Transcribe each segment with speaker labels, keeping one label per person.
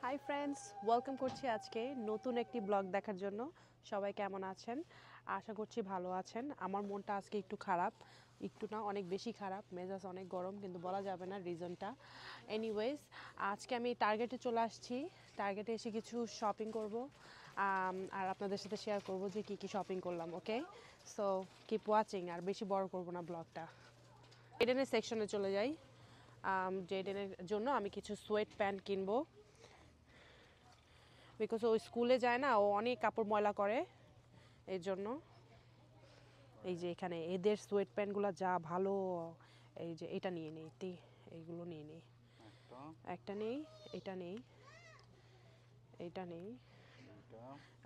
Speaker 1: Hi friends, welcome করছি আজকে নতুন একটি ব্লগ দেখার জন্য। সবাই কেমন আছেন? আশা করছি ভালো আছেন। আমার মনটা আজকে একটু খারাপ, একটু না অনেক বেশি খারাপ, মেজাজ অনেক গরম, কিন্তু বলা যাবে না রিজনটা। এনিওয়েজ, আজকে আমি টার্গেটে চলে আসছি। টার্গেটে এসে কিছু শপিং করব, আর আপনাদের সাথে শেয়ার করব যে কী কী শপিং করলাম। ওকে, সো কিপ ওয়াচিং, আর বেশি বড় করব না ব্লগটা। জেডেনের সেকশনে চলে যাই। জেডেনের জন্য আমি কিছু সোয়েট প্যান্ট কিনবো, বিকজ ও স্কুলে যায় না, ও অনেক কাপড় ময়লা করে, এই জন্য। এই যে এখানে এদের সোয়েট প্যান্টগুলো যা ভালো, এই যে এটা নিয়ে নেই, এইগুলো নিয়ে নেই। একটা নেই, এটা নেই, এইটা নেই।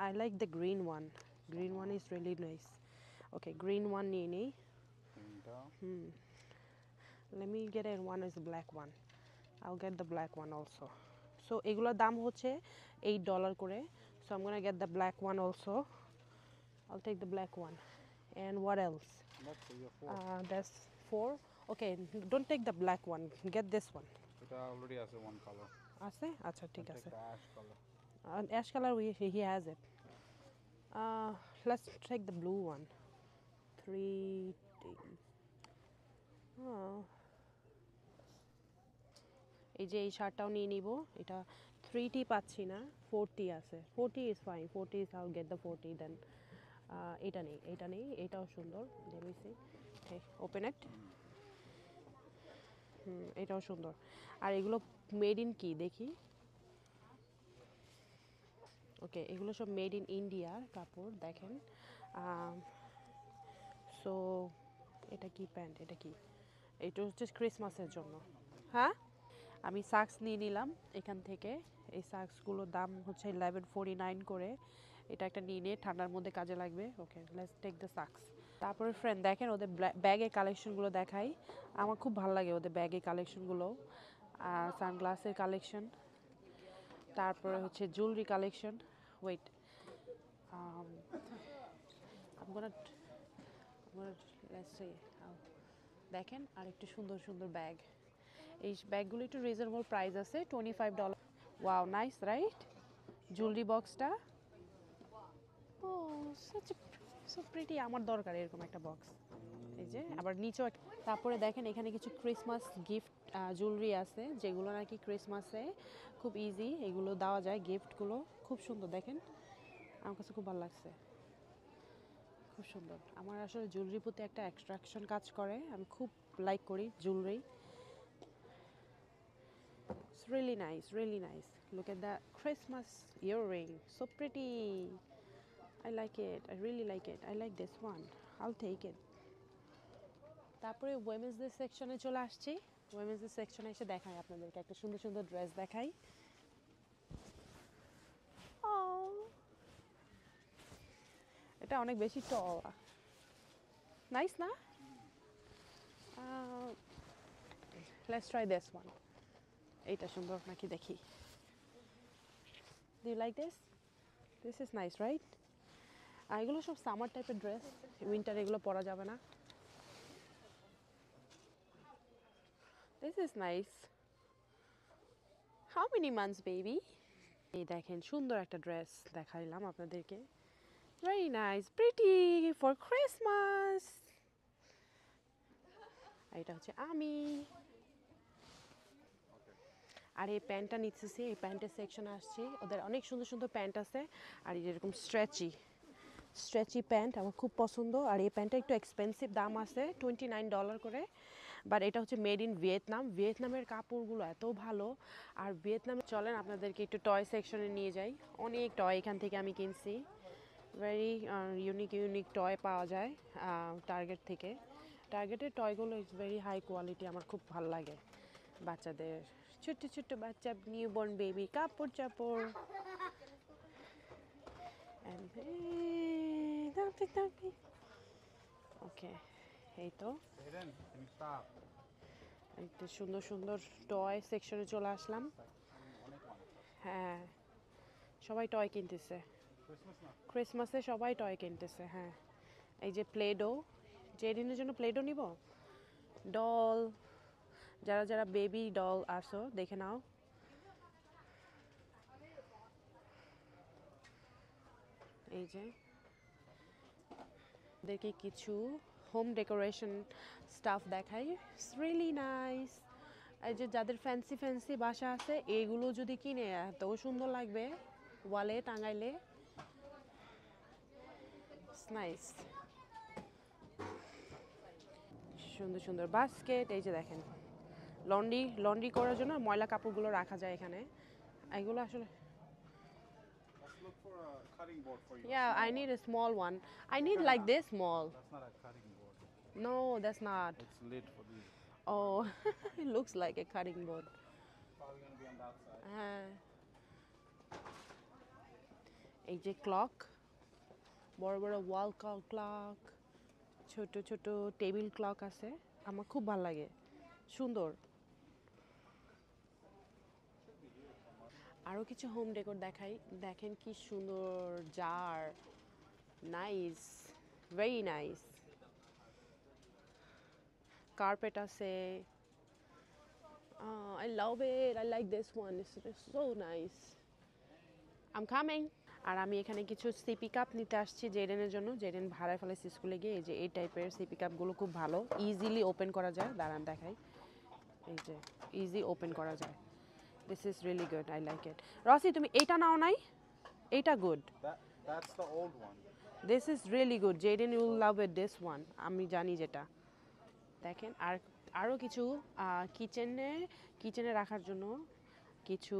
Speaker 1: I like the green one, green one is really nice. Okay, green one নিয়ে নেই। Let me get it, one is the black one. I'll get the black one also. So এগুলোর দাম হচ্ছে $8 করে. So I'm gonna get the black one also. I'll take the black one. And what else? That's 4. Okay, don't take the black one. Get this one.
Speaker 2: এটা already আছে one color.
Speaker 1: আছে? আচ্ছা ঠিক আছে।
Speaker 2: Ash color.
Speaker 1: Ash color, he has it. Let's take the blue one. 3D. Oh. এই যে এই শার্টটাও নিয়ে নিব। এটা 3T পাচ্ছি না, 4T আছে। 4T is fine, 4T is, I'll get the 4T then. এটা নেই, এটা নেই, এটাও সুন্দর। Let me see, open it. এটাও সুন্দর। আর এগুলো মেড ইন কি দেখি। ওকে, এগুলো সব মেড ইন ইন্ডিয়ার কাপড়, দেখেন। সো এটা কি প্যান্ট, এটা কি? এটা হচ্ছে ক্রিসমাসের জন্য। হ্যাঁ, আমি সাক্স নিয়ে নিলাম এখান থেকে। এই সাক্সগুলোর দাম হচ্ছে 1149 করে। এটা একটা নিয়ে নিয়ে ঠান্ডার মধ্যে কাজে লাগবে। ওকে, লেটস টেক দ্য সাক্স। তারপরে ফ্রেন্ড দেখেন ওদের ব্যাগের কালেকশনগুলো দেখাই। আমার খুব ভালো লাগে ওদের ব্যাগের কালেকশনগুলো। সানগ্লাসের কালেকশন, তারপরে হচ্ছে জুয়েলারি কালেকশন। ওয়েট, দেখেন আর একটু সুন্দর সুন্দর ব্যাগ। এই ব্যাগগুলো একটু রিজনেবল প্রাইস আছে, $25। Wow, nice right? জুয়েলারি বক্সটা, ও সো প্রিটি, আমার দরকার এরকম একটা বক্স। এই যে আবার নিচেও তারপরে দেখেন এখানে কিছু ক্রিসমাস গিফট জুয়েলারি আছে, যেগুলো নাকি ক্রিসমাসে খুব ইজি এগুলো দেওয়া যায়। গিফটগুলো খুব সুন্দর, দেখেন আমার কাছে খুব ভালো লাগছে, খুব সুন্দর। আমার আসলে জুয়েলারির প্রতি একটা অ্যাট্রাকশন কাজ করে, আমি খুব লাইক করি jewellery. It's really nice, really nice. Look at that Christmas earring, so pretty. I like it, I really like it. I like this one, I'll take it. তারপরে ওমেন্স ডে সেকশনে চলে আসছি। Women's day সেকশনে এসে দেখাই আপনাদেরকে একটা সুন্দর সুন্দর ড্রেস দেখাই। এটা অনেক বেশি টল, নাইস না? Let's try this one. এইটা সুন্দর নাকি দেখি। Do you like this? This is nice right? এগুলো সব সামার টাইপের ড্রেস, উইন্টার এগুলো পরা যাবে না। This is nice. How many months baby? এই দেখেন সুন্দর একটা ড্রেস দেখাইলাম আপনাদেরকে। Very nice, pretty for Christmas. এটা হচ্ছে আমি। আর এই প্যান্টটা নিচ্ছি, এই প্যান্টের সেকশনে আসছি, ওদের অনেক সুন্দর সুন্দর প্যান্ট আছে। আর এরকম স্ট্রেচি প্যান্ট আমার খুব পছন্দ। আর এই প্যান্টটা একটু এক্সপেন্সিভ, দাম আছে $29 করে। বাট এটা হচ্ছে মেড ইন ভিয়েতনাম। ভিয়েতনামের কাপড়গুলো এত ভালো। আর ভিয়েতনামে চলেন আপনাদেরকে একটু টয় সেকশনে নিয়ে যাই। অনেক টয় এখান থেকে আমি কিনছি, ভেরি ইউনিক টয় পাওয়া যায় টার্গেট থেকে। টার্গেটের টয়গুলো ইজ ভেরি হাই কোয়ালিটি, আমার খুব ভালো লাগে। বাচ্চাদের ছোট্ট ছোট্ট বাচ্চা, নিউবর্ন বেবি কাপড় চাপড়। ওকে, এই তো একটু সুন্দর সুন্দর টয় সেকশনে চলে আসলাম। হ্যাঁ, সবাই টয় কিনতেছে, ক্রিসমাসে সবাই টয় কিনতেছে। হ্যাঁ, এই যে প্লেডো, জেডিনের জন্য প্লেডো নিব। ডল, যারা যারা বেবি ডল আসো দেখে নাও। এই যে দেখি কিছু হোম ডেকোরেশন স্টাফ দেখাই, ইটস রিয়েলি নাইস। এই যে যাদের ফ্যান্সি ফ্যান্সি বাসা আছে এইগুলো যদি কিনে এত সুন্দর লাগবে ওয়ালে টাঙাইলে, ইটস নাইস। সুন্দর সুন্দর বাস্কেট, এই যে দেখেন লন্ড্রি করার জন্য ময়লা কাপড়গুলো রাখা যায় এখানে। এগুলো আসলে
Speaker 2: Let's look for a cutting board for you.
Speaker 1: yeah, I need a small one. I need like this small.
Speaker 2: That's not a cutting board.
Speaker 1: No, that's not.
Speaker 2: It's lit for these.
Speaker 1: Oh, it looks like a cutting board.
Speaker 2: Probably gonna be on that side.
Speaker 1: হ্যাঁ, এই যে clock, বড় বড় wall clock, ছোট ছোট table clock আছে, আমার খুব ভালো লাগে, সুন্দর। আরও কিছু হোম ডেকোর দেখাই, দেখেন কি সুন্দর jar, nice, very nice. Carpet আছে, I love it, I like this one, it's so nice. I'm coming. আর আমি এখানে কিছু সিপি কাপ নিতে আসছি জেডেনের জন্য, জেডেন ভাড়ায় ফেলেছি স্কুলে গিয়ে। এই যে এই টাইপের সিপি কাপগুলো খুব ভালো, ইজিলি ওপেন করা যায়, দাঁড়ান দেখাই। এই যে ইজি ওপেন করা যায়, this is really good, I like it. রসি তুমি এইটা নাও নাই? এইটা good,
Speaker 2: That's the old one.
Speaker 1: This is really good, Jaden you love it this one, আমি জানি যেটা। দেখেন আর আরও কিছু কিচেনে রাখার জন্য কিছু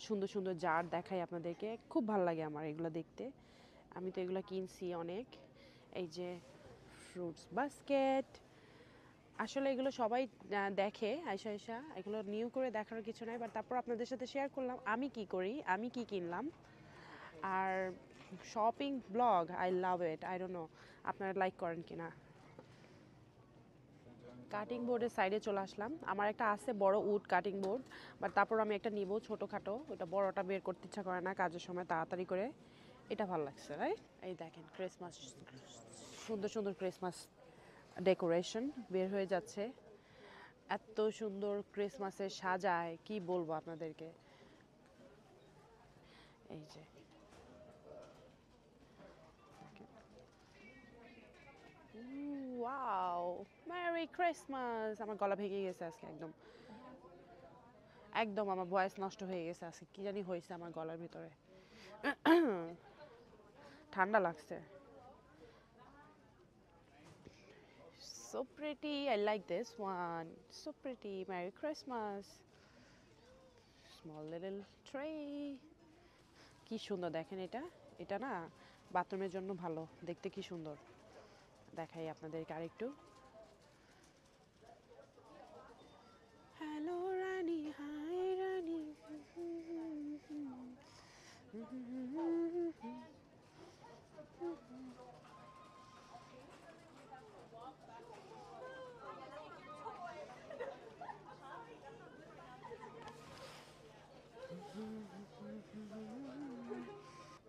Speaker 1: সুন্দর সুন্দর জার দেখাই আপনাদেরকে, খুব ভালো লাগে আমার এগুলো দেখতে, আমি তো এগুলো কিনছি অনেক। এই যে ফ্রুটস বাস্কেট, আসলে এগুলো সবাই দেখে আয়সা, এগুলো নিউ করে দেখার কিছু নাই, বাট তারপর আপনাদের সাথে শেয়ার করলাম আমি কি করি, আমি কি কিনলাম। আর shopping blog, I love it, I don't know আপনারা লাইক করেন কিনা। কাটিং বোর্ডের সাইডে চলে আসলাম, আমার একটা আছে বড় উড কাটিং বোর্ড, বাট তারপর আমি একটা নিব ছোটোখাটো, ওটা বড়টা বের করতে ইচ্ছা করে না কাজের সময়, তাড়াতাড়ি করে এটা ভালো লাগছে, রাইট? এই দেখেন ক্রিসমাস, সুন্দর সুন্দর ক্রিসমাস ডেকোরেশন বের হয়ে যাচ্ছে, এত সুন্দর ক্রিসমাসের সাজায় কি বলবো আপনাদেরকে। এই যে ওয়াও, মেরি ক্রিসমাস, আমার গলা ভেঙে গেছে আজকে, একদম আমার ভয়েস নষ্ট হয়ে গেছে আজকে, কি জানি হয়েছে আমার গলার ভিতরে, ঠান্ডা লাগছে। So pretty, I like this one, so pretty, Merry Christmas, small little tray, কি সুন্দর দেখেন, এটা না বাথরুমের জন্য ভালো, দেখতে কি সুন্দর, দেখাই আপনাদেরকে আরেকটু। হ্যালো রানী, হাই রানী,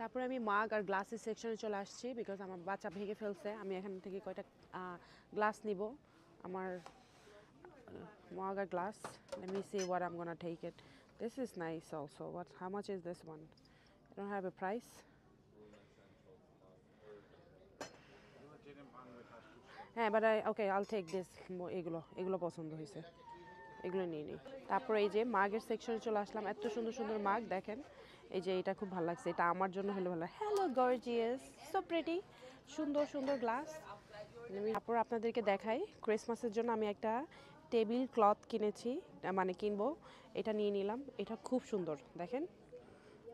Speaker 1: তারপরে আমি মাগ আর গ্লাসের সেকশনে চলে আসছি, বিকজ আমার বাচ্চা ভেঙে ফেলছে, আমি এখান থেকে কয়টা গ্লাস নিব, আমার mug or glass. Let me see what I'm gonna take it. This is nice also. How much is this one? I don't have a price. হ্যাঁ, but okay, I'll take this. এগুলো পছন্দ হয়েছে, এগুলো নিয়ে নিই। তারপরে এই যে মাগের সেকশনে চলে আসলাম, এত সুন্দর সুন্দর মাগ দেখেন, এই যে এটা খুব ভালো লাগছে, এটা আমার জন্য হলে ভালো। হ্যালো গর্জিয়াস, সো প্রিটি, সুন্দর সুন্দর গ্লাস। তারপর আপনাদেরকে দেখাই, ক্রিসমাসের জন্য আমি একটা টেবিল ক্লথ কিনেছি, মানে কিনবো, এটা নিয়ে নিলাম, এটা খুব সুন্দর দেখেন,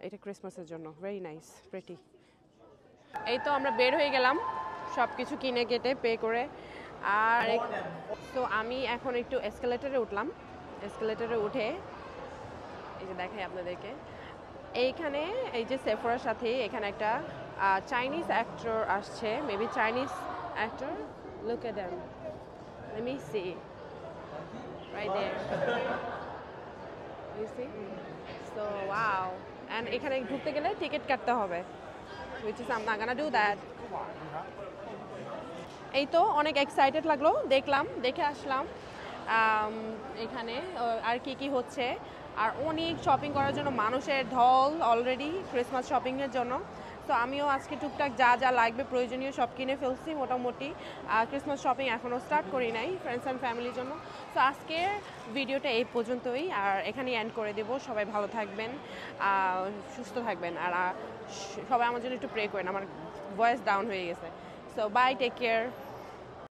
Speaker 1: এটা ক্রিসমাসের জন্য, ভেরি নাইস, প্রিটি। এই তো আমরা বের হয়ে গেলাম সব কিছু কিনে কেটে পে করে, আর তো আমি এখন একটু এসকেলেটরে উঠলাম, এসকেলেটরে উঠে এই যে দেখাই আপনাদেরকে, এইখানে এই যে সেফোরার সাথে এখানে একটা চাইনিজ অ্যাক্টর আসছে, maybe Chinese actor, look at them, let me see right there, you see, so wow, and এখানে ঢুকতে গেলে টিকিট কাটতে হবে, which is I'm not gonna do that. এই তো অনেক এক্সাইটেড লাগলো, দেখে আসলাম এখানে আর কি হচ্ছে, আর অনেক শপিং করার জন্য মানুষের ঢল অলরেডি ক্রিসমাস শপিংয়ের জন্য। তো আমিও আজকে টুকটাক যা যা লাগবে প্রয়োজনীয় সব কিনে ফেলছি মোটামুটি। ক্রিসমাস শপিং এখনও স্টার্ট করি নাই ফ্রেন্ডস অ্যান্ড ফ্যামিলির জন্য। তো আজকের ভিডিওটা এই পর্যন্তই, আর এখানেই এন্ড করে দেবো। সবাই ভালো থাকবেন, সুস্থ থাকবেন, আর সবাই আমার জন্য একটু প্রে করেন, আমার ভয়েস ডাউন হয়ে গেছে। So bye, take care.